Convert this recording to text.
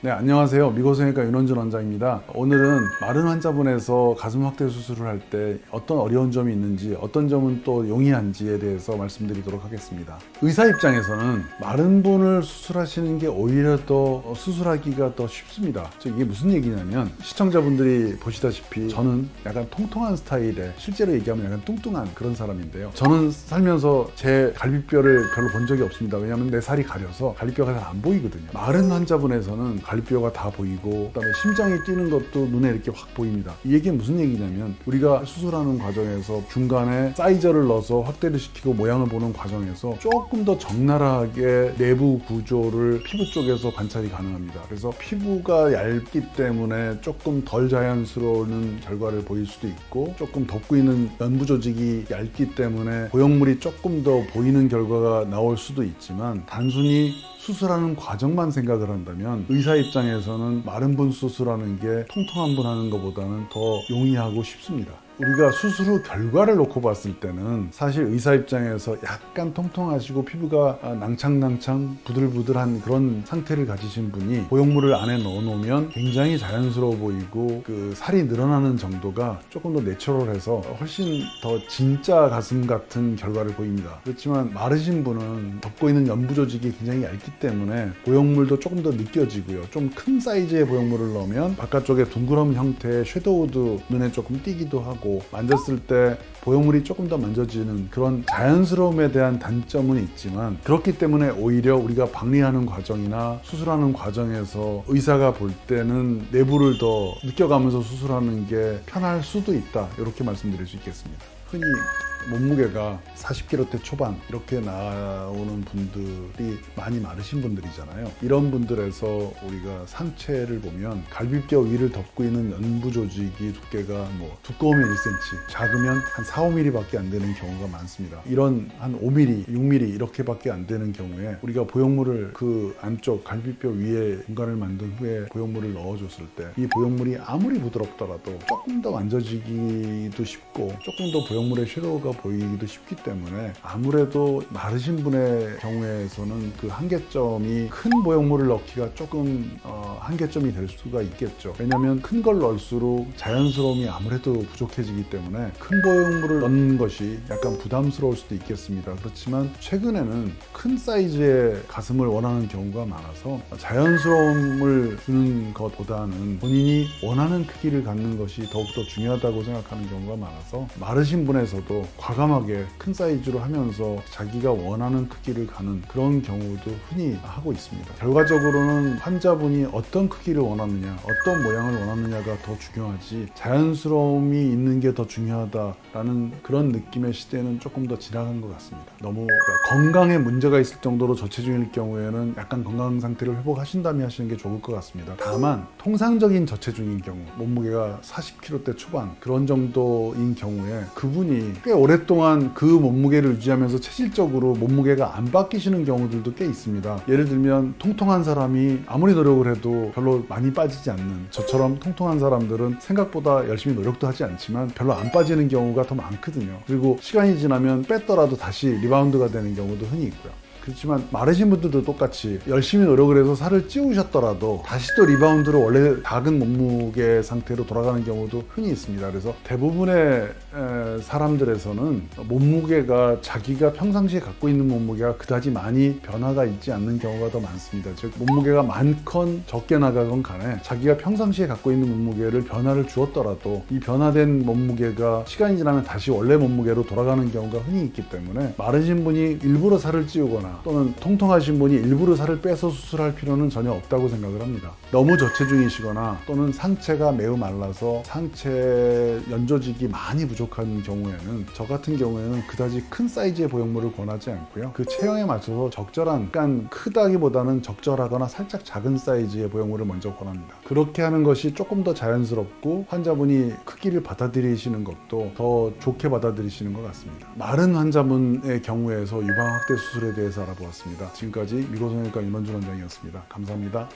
네, 안녕하세요. 미고성형외과 윤원준 원장입니다. 오늘은 마른 환자분에서 가슴 확대 수술을 할 때 어떤 어려운 점이 있는지, 어떤 점은 또 용이한지에 대해서 말씀드리도록 하겠습니다. 의사 입장에서는 마른 분을 수술하시는 게 오히려 더 수술하기가 더 쉽습니다. 이게 무슨 얘기냐면, 시청자분들이 보시다시피 저는 약간 통통한 스타일의, 실제로 얘기하면 약간 뚱뚱한 그런 사람인데요. 저는 살면서 제 갈비뼈를 별로 본 적이 없습니다. 왜냐하면 내 살이 가려서 갈비뼈가 잘 안 보이거든요. 마른 환자분에서는 갈비뼈가 다 보이고, 그다음에 심장이 뛰는 것도 눈에 이렇게 확 보입니다. 이 얘기는 무슨 얘기냐면, 우리가 수술하는 과정에서 중간에 사이저를 넣어서 확대를 시키고 모양을 보는 과정에서 조금 더 적나라하게 내부 구조를 피부 쪽에서 관찰이 가능합니다. 그래서 피부가 얇기 때문에 조금 덜 자연스러운 결과를 보일 수도 있고, 조금 덮고 있는 연부 조직이 얇기 때문에 고형물이 조금 더 보이는 결과가 나올 수도 있지만, 단순히 수술하는 과정만 생각을 한다면 의사 입장에서는 마른 분 수술하는 게 통통한 분 하는 것보다는 더 용이하고 쉽습니다. 우리가 수술 후 결과를 놓고 봤을 때는 사실 의사 입장에서 약간 통통하시고 피부가 낭창낭창 부들부들한 그런 상태를 가지신 분이 고형물을 안에 넣어 놓으면 굉장히 자연스러워 보이고, 그 살이 늘어나는 정도가 조금 더 내추럴해서 훨씬 더 진짜 가슴 같은 결과를 보입니다. 그렇지만 마르신 분은 덮고 있는 연부 조직이 굉장히 얇기 때문에 고형물도 조금 더 느껴지고요. 좀 큰 사이즈의 고형물을 넣으면 바깥쪽에 둥그런 형태의 섀도우도 눈에 조금 띄기도 하고, 만졌을 때 보형물이 조금 더 만져지는 그런 자연스러움에 대한 단점은 있지만, 그렇기 때문에 오히려 우리가 박리하는 과정이나 수술하는 과정에서 의사가 볼 때는 내부를 더 느껴가면서 수술하는 게 편할 수도 있다, 이렇게 말씀드릴 수 있겠습니다. 흔히 몸무게가 40kg대 초반 이렇게 나오는 분들이 많이 마르신 분들이잖아요. 이런 분들에서 우리가 상체를 보면 갈비뼈 위를 덮고 있는 연부 조직이 두께가 두꺼우면 1cm, 작으면 한 4, 5mm 밖에 안 되는 경우가 많습니다. 이런 한 5mm, 6mm 이렇게 밖에 안 되는 경우에 우리가 보형물을 그 안쪽 갈비뼈 위에 공간을 만든 후에 보형물을 넣어줬을 때 이 보형물이 아무리 부드럽더라도 조금 더 만져지기도 쉽고, 조금 더 보형물의 섀도우가 보이기도 쉽기 때문에 아무래도 마르신 분의 경우에서는 그 한계점이 큰 보형물을 넣기가 조금 한계점이 될 수가 있겠죠. 왜냐하면 큰 걸 넣을수록 자연스러움이 아무래도 부족해지기 때문에 큰 보형물을 넣는 것이 약간 부담스러울 수도 있겠습니다. 그렇지만 최근에는 큰 사이즈의 가슴을 원하는 경우가 많아서 자연스러움을 주는 것보다는 본인이 원하는 크기를 갖는 것이 더욱더 중요하다고 생각하는 경우가 많아서, 마르신 분에서도 과감하게 큰 사이즈로 하면서 자기가 원하는 크기를 가는 그런 경우도 흔히 하고 있습니다. 결과적으로는 환자분이 어떤 크기를 원하느냐, 어떤 모양을 원하느냐가 더 중요하지, 자연스러움이 있는 게 더 중요하다라는 그런 느낌의 시대는 조금 더 지나간 것 같습니다. 너무 건강에 문제가 있을 정도로 저체중일 경우에는 약간 건강 상태를 회복하신 다음에 하시는 게 좋을 것 같습니다. 다만 통상적인 저체중인 경우, 몸무게가 40kg대 초반 그런 정도인 경우에 그분이 꽤 오랫동안 그 몸무게를 유지하면서 체질적으로 몸무게가 안 바뀌시는 경우들도 꽤 있습니다. 예를 들면 통통한 사람이 아무리 노력을 해도 별로 많이 빠지지 않는, 저처럼 통통한 사람들은 생각보다 열심히 노력도 하지 않지만 별로 안 빠지는 경우가 더 많거든요. 그리고 시간이 지나면 뺐더라도 다시 리바운드가 되는 경우도 흔히 있고요. 그렇지만 마르신 분들도 똑같이 열심히 노력을 해서 살을 찌우셨더라도 다시 또 리바운드로 원래 작은 몸무게 상태로 돌아가는 경우도 흔히 있습니다. 그래서 대부분의 사람들에서는 몸무게가 자기가 평상시에 갖고 있는 몸무게가 그다지 많이 변화가 있지 않는 경우가 더 많습니다. 즉 몸무게가 많건 적게 나가건 간에 자기가 평상시에 갖고 있는 몸무게를 변화를 주었더라도 이 변화된 몸무게가 시간이 지나면 다시 원래 몸무게로 돌아가는 경우가 흔히 있기 때문에, 마르신 분이 일부러 살을 찌우거나 또는 통통하신 분이 일부러 살을 빼서 수술할 필요는 전혀 없다고 생각을 합니다. 너무 저체중이시거나 또는 상체가 매우 말라서 상체 연조직이 많이 부족한 경우에는, 저 같은 경우에는 그다지 큰 사이즈의 보형물을 권하지 않고요. 그 체형에 맞춰서 적절한, 약간 크다기보다는 적절하거나 살짝 작은 사이즈의 보형물을 먼저 권합니다. 그렇게 하는 것이 조금 더 자연스럽고 환자분이 크기를 받아들이시는 것도 더 좋게 받아들이시는 것 같습니다. 마른 환자분의 경우에서 유방 확대 수술에 대해서 알아보았습니다. 지금까지 미고성형외과 윤원준 원장이었습니다. 감사합니다.